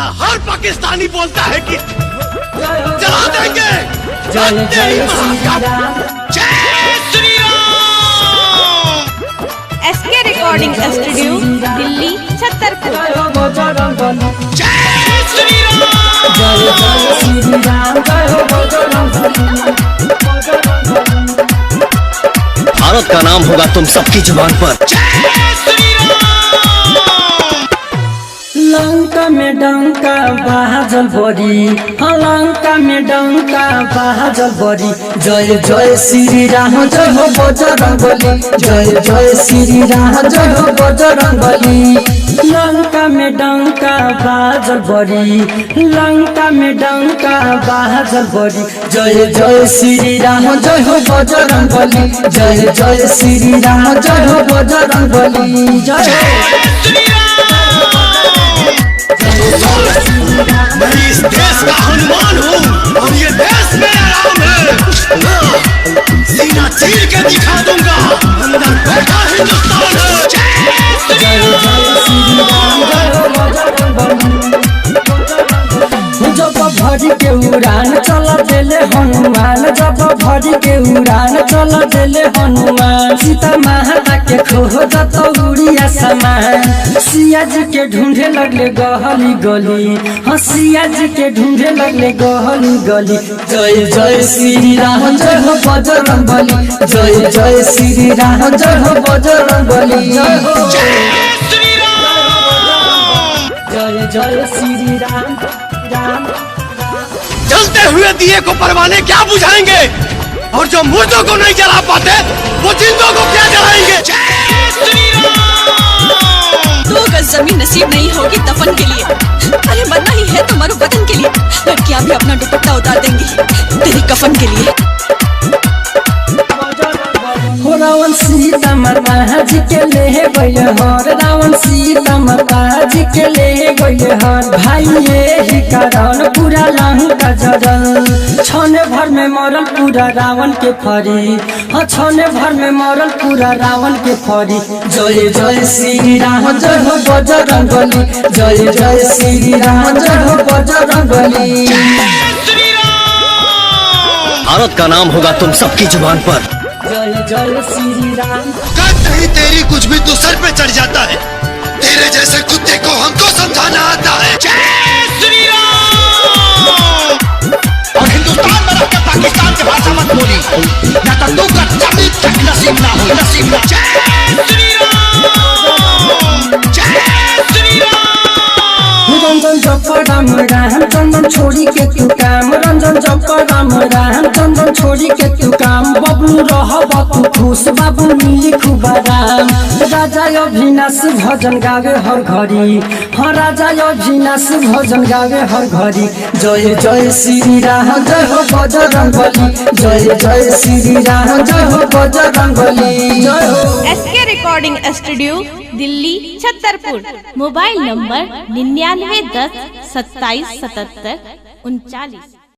साला हर पाकिस्तानी बोलता है कि जला देंगे। जय जय श्री राम। जय Shri Ram. SK recording studio Delhi Chhatarpur. जय श्री राम। जय जय श्री राम। भारत का नाम होगा तुम सबकी जुबान पर। जय श्री राम। लंका में डंका बाजल बड़ी, लंका में डंका बाजल बड़ी। जय जय श्री राम जय हो बजरंगबली। जय जय श्री राम जय हो बजरंगबली। लंका में डंका बाजल बड़ी, लंका में डंका बाजल बड़ी। जय जय श्री राम जय हो बजरंगबली। जय जय श्री राम जय हो बजरंगबली। जय मैं इस देश का हनुमान हूँ और ये देश मेरा राम है। सीना चीर के दिखा दूंगा, अंदर बैठा हिंदुस्तान है। जय जय श्री राम जय हो बजरंगबली। जब भरी के उड़ान चल देले हनुमान, जब भरी के उड़ान चल देले हनुमान। सीता माता के खोज तो उड़िया समान। सिया जी के ढूंढे लगले गहली गली, हाँ सिया जी के ढूंढे लगले गहली गली। जय जय श्री राम जय हो बजरंगबली। जय जय श्री राम जय हो बजरंगबली। जय हो श्री राम। जय जय श्री राम राम। जलते हुए दिए को परवाने क्या बुझाएंगे, और जो मुर्दों को नहीं जला पाते वो जिंदों को क्या जलाएंगे। जय श्री राम। 2 गज जमीन नसीब नहीं होगी दफन के लिए, अरे मरना ही है तुम्हारे वतन के लिए। लड़कियां भी अपना दुपट्टा उतार देंगी तेरी कफन के लिए। रावण सीता माता जी के ले गए हर, रावण सीता माता जी के ले गए हर। भाई यही कारण पूरा लंका जरल, छने भर में मरल पूरा रावण के फरी। हाँ छने भर में मरल पूरा रावण के फरी। जय जय श्री राम जय हो बजरंगबली। जय जय श्री राम जय हो बजरंगबली। भारत का नाम होगा तुम सबकी जुबान पर। जय जय श्री राम। नहीं तेरी कुछ भी तू सर पे चढ़ जाता है, तेरे जैसे कुत्ते को हमको समझाना आता है। जय श्री राम। और हिंदुस्तान में रहकर पाकिस्तान की भाषा मत बोली, या तो तू कच्चा मीट तक नसीब ना हो, नसीब ना। जय श्री राम। जय श्री राम। रंजन जप राम राम चंदन छोड़ी के तू काम। रंजन जप राम राम चंदन छोड़ी के तू काम। बबलू रह तू खुश बाबू मिली खूब आराम। राजा अभिनाश भजन गावे हर घड़ी, हाँ राजा अभिनाश भजन गावे हर घड़ी। जय जय श्री राम जय हो बजरंगबली। जय जय श्री राम जय हो बजरंगबली। जय हो SK recording studio Delhi Chhatarpur. Mobile number 99 10 27 77 39।